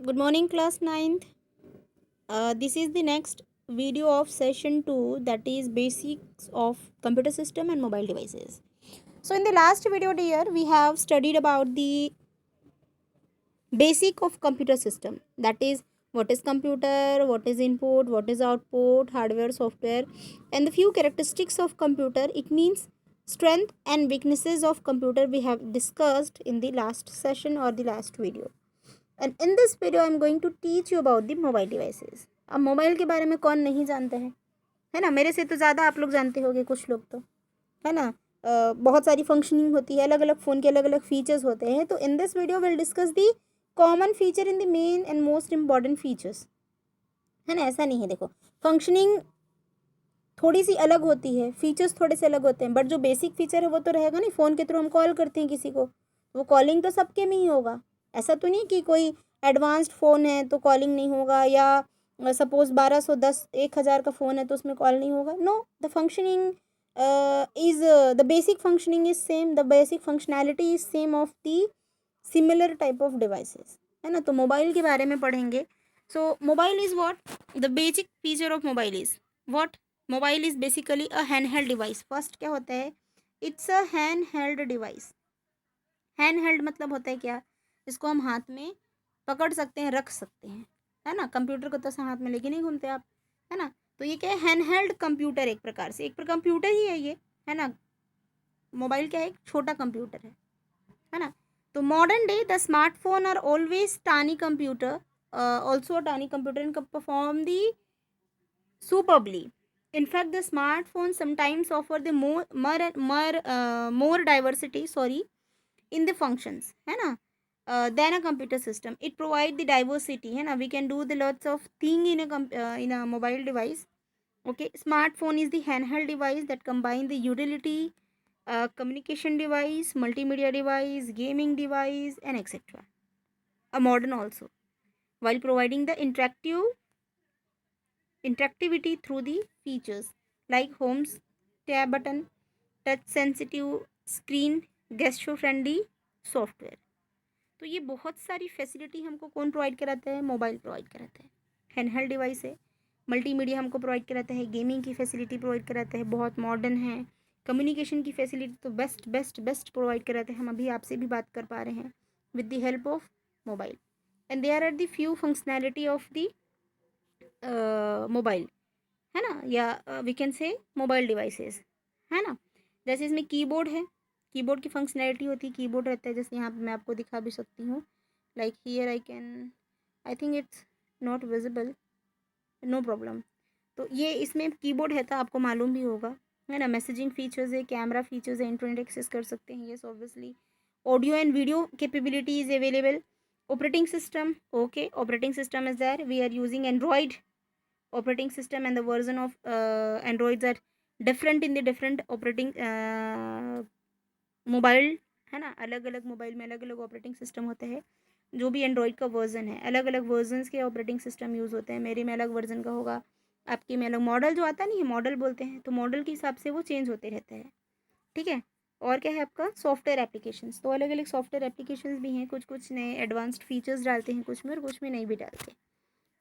Good morning, class ninth. This is the next video of session 2, that is basics of computer system and mobile devices. So in the last video, dear, we have studied about the basic of computer system, that is what is computer, what is input, what is output, hardware, software, and the few characteristics of computer. It means strength and weaknesses of computer we have discussed in the last session or the last video. And in this video I am going to teach you about the mobile devices. अब mobile के बारे में कौन नहीं जानते हैं, है ना. मेरे से तो ज़्यादा आप लोग जानते होंगे, कुछ लोग तो, है ना. बहुत सारी फंक्शनिंग होती है, अलग अलग फ़ोन के अलग अलग फीचर्स होते हैं. तो इन this video will discuss the common feature in the main and most important features, है ना. ऐसा नहीं है, देखो फंक्शनिंग थोड़ी सी अलग होती है, फीचर्स थोड़े से अलग होते हैं, बट जो बेसिक फीचर है वो तो रहेगा नहीं. फ़ोन के थ्रू हम कॉल करते हैं किसी को, वो कॉलिंग तो सबके में ही होगा. ऐसा तो नहीं कि कोई एडवांस्ड फ़ोन है तो कॉलिंग नहीं होगा, या सपोज़ 1210 1000 का फ़ोन है तो उसमें कॉल नहीं होगा. No, the functioning is the basic functioning is same, the basic functionality is same of the similar type of devices, है ना. तो मोबाइल के बारे में पढ़ेंगे. So mobile is what, the basic feature of mobile is what. Mobile is basically a hand held device. First क्या होता है, it's a hand held device. Hand held मतलब होता है क्या, इसको हम हाथ में पकड़ सकते हैं, रख सकते हैं, है ना. कंप्यूटर को तो ऐसे हाथ में लेके नहीं घूमते आप, है ना. तो ये क्या है, हैंड हेल्ड कंप्यूटर. एक प्रकार से एक पर कंप्यूटर ही है ये, है ना. मोबाइल क्या है, एक छोटा कंप्यूटर है ना. तो modern day the smartphone are always tiny computer, also tiny computer and can perform the superbly. In fact, the smartphones sometimes offer the more diversity, sorry, in the functions, है ना, than a computer system. It provide the diversity, है ना. We can do the lots of thing in in a mobile device. Okay, smartphone is the handheld device that combine the utility, communication device, multimedia device, gaming device, and etc. A modern also, while providing the interactivity through the features like homes, tab button, touch sensitive screen, gesture friendly software. तो ये बहुत सारी facility हमको कौन provide कराता है, mobile provide कराता है. हैंडहेल्ड डिवाइस है, मल्टीमीडिया हमको प्रोवाइड कराता है, गेमिंग की फैसिलिटी प्रोवाइड कराता है, बहुत मॉडर्न है. कम्युनिकेशन की फैसिलिटी तो बेस्ट बेस्ट बेस्ट प्रोवाइड कराते हैं. हम अभी आपसे भी बात कर पा रहे हैं with the help of mobile. And there are the few functionality of the mobile, है ना, या we can say mobile devices, है ना. जैसे इसमें कीबोर्ड है, कीबोर्ड की फंक्शनैलिटी होती है, कीबोर्ड रहता है. जैसे यहाँ पे मैं आपको दिखा भी सकती हूँ, like here I can, I think it's not visible, no problem. तो ये इसमें कीबोर्ड है, तो आपको मालूम भी होगा, है ना. मैसेजिंग फीचर्स है, कैमरा फीचर्स है, इंटरनेट एक्सेस कर सकते हैं, yes obviously. Audio and video capability is available. Operating system, okay, operating system is there. We are using Android operating system, and the version of androids are different in the different operating mobile, है ना. अलग अलग mobile में अलग अलग operating system होते हैं. जो भी एंड्रॉइड का वर्जन है, अलग अलग वर्जन्स के ऑपरेटिंग सिस्टम यूज़ होते हैं. मेरे में अलग वर्जन का होगा, आपके में अलग. मॉडल जो आता नहीं है, मॉडल बोलते हैं, तो मॉडल के हिसाब से वो चेंज होते रहते हैं, ठीक है. और क्या है आपका, सॉफ्टवेयर एप्लीकेशंस. तो अलग अलग सॉफ्टवेयर एप्लीकेशंस भी हैं, कुछ कुछ नए एडवांस्ड फीचर्स डालते हैं कुछ में, और कुछ में नहीं भी डालते,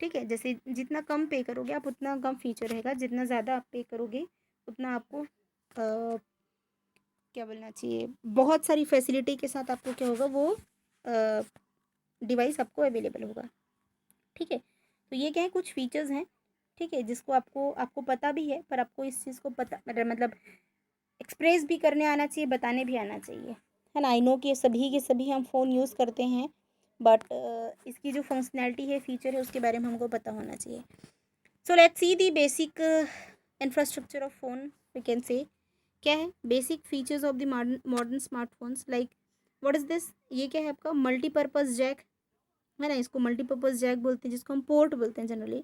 ठीक है. जैसे जितना कम पे करोगे आप, उतना कम फीचर रहेगा. जितना ज़्यादा आप पे करोगे, उतना आपको क्या बोलना चाहिए, बहुत सारी फैसिलिटी के साथ आपको क्या होगा, वो डिवाइस आपको अवेलेबल होगा, ठीक है. तो ये क्या है, कुछ फीचर्स हैं, ठीक है, जिसको आपको आपको पता भी है, पर आपको इस चीज़ को पता मतलब एक्सप्रेस भी करने आना चाहिए, बताने भी आना चाहिए, है ना. आई नो कि सभी के सभी हम फ़ोन यूज़ करते हैं, बट इसकी जो फंक्शनैलिटी है, फीचर है, उसके बारे में हमको पता होना चाहिए. So let's see the basic infrastructure of phone, we can say. क्या है basic features of the modern smartphones, like what is this. ये क्या है आपका, मल्टीपर्पज़ जैक, है ना. इसको मल्टीपर्पज़ जैक बोलते हैं, जिसको हम पोर्ट बोलते हैं जनरली.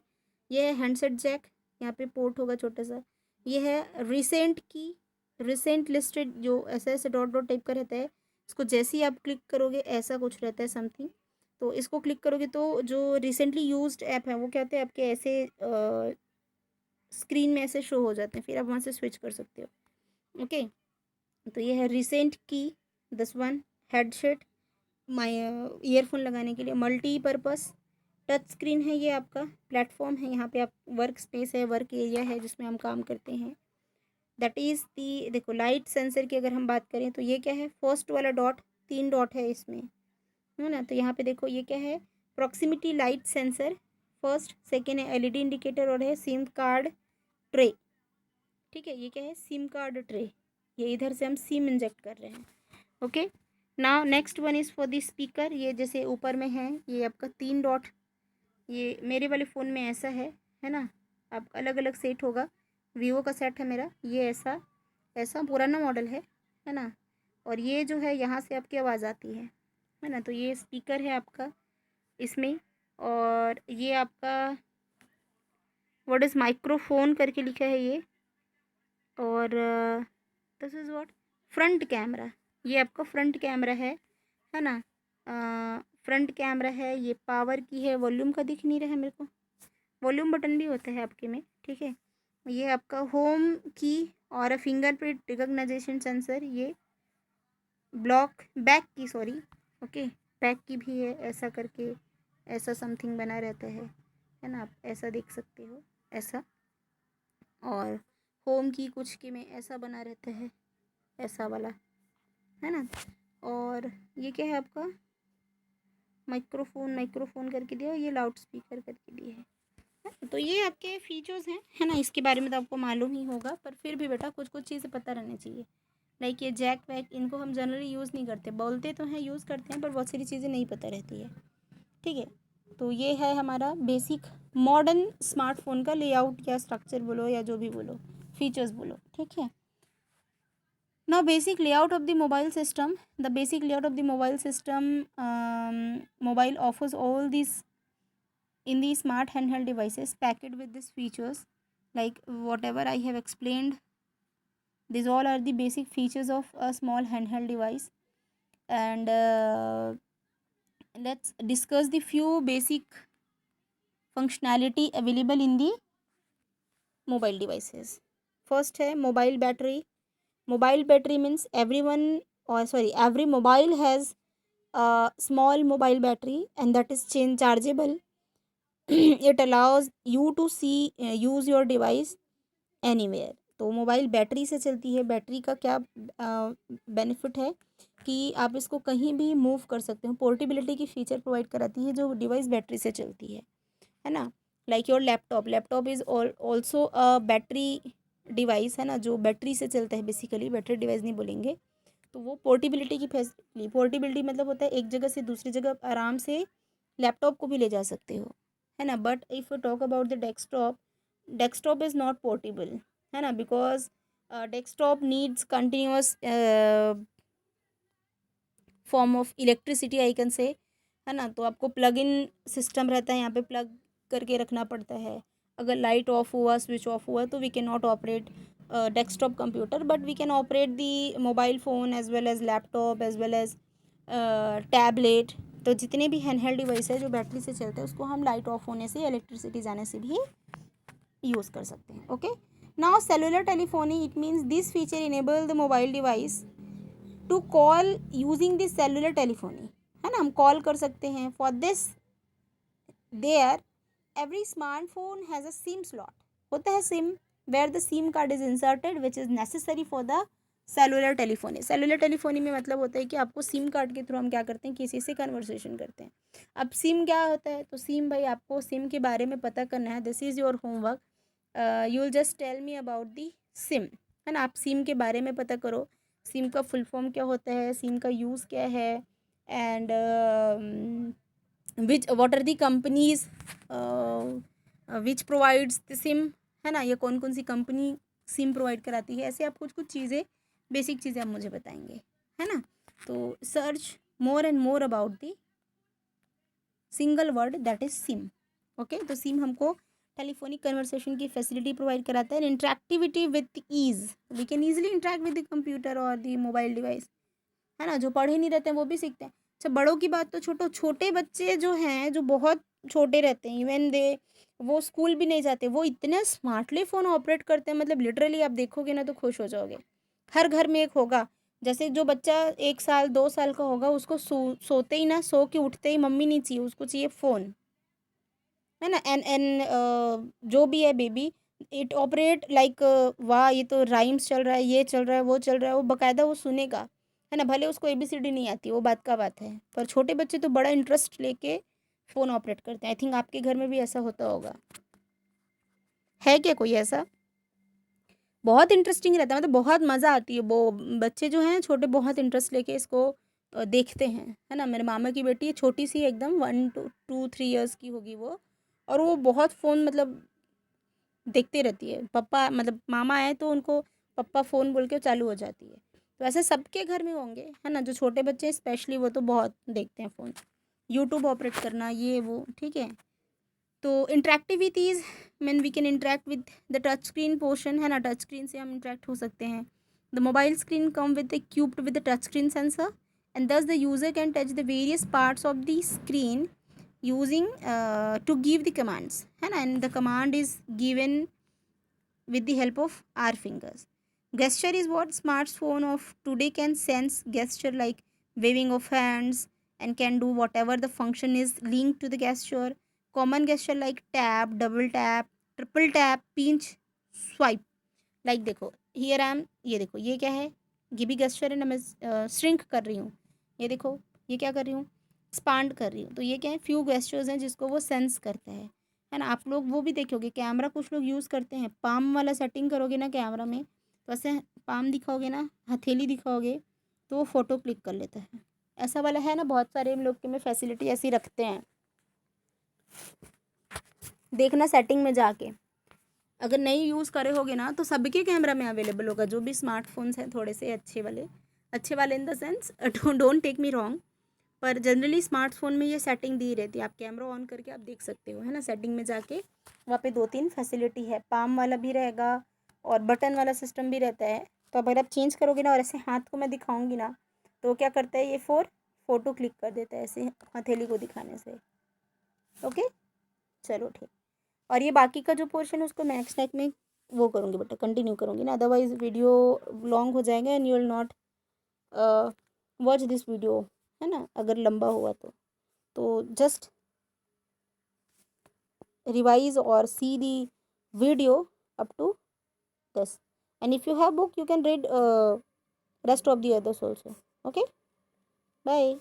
ये है हैंडसेट जैक, यहाँ पे पोर्ट होगा छोटा सा. ये है रिसेंट की, रिसेंट लिस्टेड, जो ऐसे ऐसे डॉट डॉट टाइप का रहता है. इसको जैसे ही आप क्लिक करोगे, ऐसा कुछ रहता है समथिंग. तो इसको क्लिक करोगे तो जो रिसेंटली यूज्ड ऐप है, वो क्या होते हैं आपके, ऐसे स्क्रीन में ऐसे शो हो जाते हैं, फिर आप वहाँ से स्विच कर सकते हो, ओके. तो ये है रिसेंट की. This one headset, my earphone लगाने के लिए. मल्टीपर्पस, टच स्क्रीन है, ये आपका प्लेटफॉर्म है, यहाँ पे आप वर्क स्पेस है, वर्क एरिया है जिसमें हम काम करते हैं। दैट इज़ दी, देखो लाइट सेंसर की अगर हम बात करें तो ये क्या है, फर्स्ट वाला डॉट, 3 डॉट है इसमें, है ना। तो यहाँ पे देखो ये क्या है, proximity light sensor first, second है एलईडी इंडिकेटर और है सिम कार्ड ट्रे। ठीक है, ये क्या है, सिम कार्ड ट्रे, ये इधर से हम सिम इंजेक्ट कर रहे हैं। Okay, now next one is for the speaker, ये जैसे ऊपर में है ये आपका 3 डॉट, ये मेरे वाले फ़ोन में ऐसा है ना, आप अलग अलग सेट होगा, वीवो का सेट है मेरा, ये ऐसा ऐसा पुराना मॉडल है ना। और ये जो है यहाँ से आपकी आवाज़ आती है ना। तो ये स्पीकर है आपका इसमें, और ये आपका व्हाट इज़ माइक्रोफोन करके लिखा है ये, और this is what, front camera, ये आपका फ्रंट कैमरा है ना। फ्रंट कैमरा है, ये पावर की है, वॉल्यूम का दिख नहीं रहा है मेरे को, वॉल्यूम बटन भी होता है आपके में, ठीक है। ये आपका होम की और फिंगरप्रिंट रिकग्नाइजेशन सेंसर, ये ब्लॉक बैक की, सॉरी, ओके, बैक की भी है, ऐसा करके ऐसा समथिंग बना रहता है ना, आप ऐसा देख सकते हो ऐसा। और होम की कुछ के में ऐसा बना रहता है, ऐसा वाला, है ना। और ये क्या है आपका, माइक्रोफोन करके दिया, ये लाउड स्पीकर करके दिए है। तो ये आपके फीचर्स हैं, है ना। इसके बारे में तो आपको मालूम ही होगा, पर फिर भी बेटा कुछ कुछ चीज़ें पता रहनी चाहिए। लाइक ये जैक वैक, इनको हम जनरली यूज़ नहीं करते, बोलते तो हैं यूज़ करते हैं, पर बहुत सारी चीज़ें नहीं पता रहती है, ठीक है। तो ये है हमारा बेसिक मॉडर्न स्मार्टफोन का लेआउट या स्ट्रक्चर बोलो या जो भी बोलो, फीचर्स बोलो, ठीक है। Now basic layout of the mobile system. The basic layout of the mobile system, mobile offers all these in the smart handheld devices packed with these features, like whatever I have explained. These all are the basic features of a small handheld device, and let's discuss the few basic functionality available in the mobile devices. First है mobile battery. Mobile battery means everyone, or sorry, every mobile has a small mobile battery, and that is chargeable. It allows you to see use your device anywhere. तो mobile battery से चलती है। Battery का क्या benefit है कि आप इसको कहीं भी मूव कर सकते हो, पोर्टेबिलिटी की फीचर प्रोवाइड कराती है जो डिवाइस बैटरी से चलती है ना। Like your laptop, laptop is also a battery device, है ना, जो बैटरी से चलता है, बेसिकली बैटरी डिवाइस नहीं बोलेंगे। तो वो पोर्टेबिलिटी की फैसिलिटी, पोर्टेबिलिटी मतलब होता है एक जगह से दूसरी जगह आराम से लैपटॉप को भी ले जा सकते हो, है ना। But if you talk about the desktop, desktop is not portable, है ना, because desktop needs continuous form of electricity, I can say, है ना। तो आपको प्लग इन सिस्टम रहता है, यहाँ पे प्लग करके रखना पड़ता है। अगर लाइट ऑफ हुआ, स्विच ऑफ हुआ, तो we can not operate desktop computer, but we can operate the mobile phone as well as laptop as well as tablet. तो जितने भी हैंडहेल्ड डिवाइस है जो बैटरी से चलते हैं, उसको हम लाइट ऑफ होने से, इलेक्ट्रिसिटी जाने से भी यूज़ कर सकते हैं। Okay, now cellular telephony, it means this feature enable the mobile device to call using this cellular telephony, है ना, हम कॉल कर सकते हैं। For this there every smartphone has a SIM slot, होता है SIM, where the SIM card is inserted which is necessary for the cellular telephony. Cellular telephony में मतलब होता है कि आपको सिम कार्ड के थ्रू हम क्या करते हैं, किसी से कन्वर्सेशन करते हैं। अब सिम क्या होता है, तो सिम भाई आपको सिम के बारे में पता करना है, this is your homework. You will just tell me about the SIM, है ना। आप सिम के बारे में पता करो, सिम का फुल फॉर्म क्या होता है, सिम का यूज़ क्या है, and which what are the companies which provides the SIM, है ना, ये कौन कौन सी कंपनी सिम प्रोवाइड कराती है। ऐसे आप कुछ कुछ चीज़ें, बेसिक चीज़ें आप मुझे बताएंगे, है ना। तो search more and more about the single word that is SIM. Okay, तो सिम हमको टेलीफोनिक कन्वर्सेशन की फैसिलिटी प्रोवाइड कराता है। Interactivity with ease, we can easily interact with the computer और द मोबाइल डिवाइस, है ना। जो पढ़े नहीं रहते हैं वो भी सीखते हैं। अच्छा, बड़ों की बात तो छोटो, छोटे बच्चे जो हैं, जो बहुत छोटे रहते हैं, इवन दे वो स्कूल भी नहीं जाते, वो इतने स्मार्टली फ़ोन ऑपरेट करते हैं, मतलब लिटरली आप देखोगे ना तो खुश हो जाओगे। हर घर में एक होगा। जैसे जो बच्चा 1 साल 2 साल का होगा, उसको सोते ही ना, सो के उठते ही मम्मी नहीं चाहिए, उसको चाहिए फ़ोन, है ना। एन जो भी है बेबी, इट ऑपरेट लाइक, वाह ये तो राइम्स चल रहा है, ये चल रहा है, वो चल रहा है, वो बकायदा वो सुनेगा, है ना। भले उसको ABCD नहीं आती, वो बात का बात है, पर छोटे बच्चे तो बड़ा इंटरेस्ट लेके फ़ोन ऑपरेट करते हैं। आई थिंक आपके घर में भी ऐसा होता होगा, है क्या कोई ऐसा? बहुत इंटरेस्टिंग रहता है, मतलब बहुत मज़ा आती है। वो बच्चे जो हैं छोटे बहुत इंटरेस्ट लेके इसको देखते हैं, है ना। मेरे मामा की बेटी है, छोटी सी एकदम, 1 to 2 3 इयर्स की होगी वो, और वो बहुत फ़ोन मतलब देखते रहती है। पप्पा मतलब मामा आए तो उनको पप्पा फ़ोन बोल के चालू हो जाती है। तो ऐसे सबके घर में होंगे, है ना, जो छोटे बच्चे हैं स्पेशली, वो तो बहुत देखते हैं फ़ोन, यूट्यूब ऑपरेट करना ये वो, ठीक है। तो interactivities, mean we can interact with the touch screen portion, है ना, टच स्क्रीन से हम इंटरेक्ट हो सकते हैं। The mobile screen come with equipped with the touch screen sensor, and thus the user can touch the various parts of the screen using to give the commands, है ना, and the command is given with the help of our fingers. Gesture is what smartphone of today can sense gesture like waving of hands and can do whatever the function is linked to the gesture. Common gesture like tap, double tap, triple tap, pinch, swipe. Like देखो here I am, ये देखो ये क्या है, ये भी gesture है ना, मैं shrink कर रही हूँ, ये देखो ये क्या कर रही हूँ, एक्सपांड कर रही हूँ। तो ये क्या है, फ्यू गेस्टर्स हैं जिसको वो सेंस करता है ना। आप लोग वो भी देखोगे, कैमरा कुछ लोग यूज़ करते हैं, पाम वाला सेटिंग करोगे ना कैमरा में, तो ऐसे पाम दिखाओगे ना, हथेली दिखाओगे, तो वो फ़ोटो क्लिक कर लेता है। ऐसा वाला है ना, बहुत सारे हम लोग के में फैसिलिटी ऐसी रखते हैं, देखना सेटिंग में जाके। अगर नहीं यूज़ करे होगे ना तो सबके कैमरा में अवेलेबल होगा, जो भी स्मार्टफोन्स हैं थोड़े से अच्छे वाले in the sense, don't take me wrong, पर जनरली स्मार्टफोन में ये सेटिंग दी रहती है। आप कैमरा ऑन करके आप देख सकते हो, है ना, सेटिंग में जाके वहाँ पे 2-3 फैसिलिटी है, पाम वाला भी रहेगा और बटन वाला सिस्टम भी रहता है। तो अगर आप चेंज करोगे ना और ऐसे हाथ को मैं दिखाऊंगी ना, तो क्या करता है ये फ़ोटो क्लिक कर देता है ऐसे हथेली को दिखाने से। ओके, चलो ठीक। और ये बाकी का जो पोर्शन है उसको मैं नेक्स्ट टाइम में वो करूँगी बेटा, कंटिन्यू करूँगी ना, अदरवाइज़ वीडियो लॉन्ग हो जाएगा and you will not watch this video, है ना, अगर लंबा हुआ तो just revise or see the video up to this, and if you have book you can read rest of the others also. Okay, bye.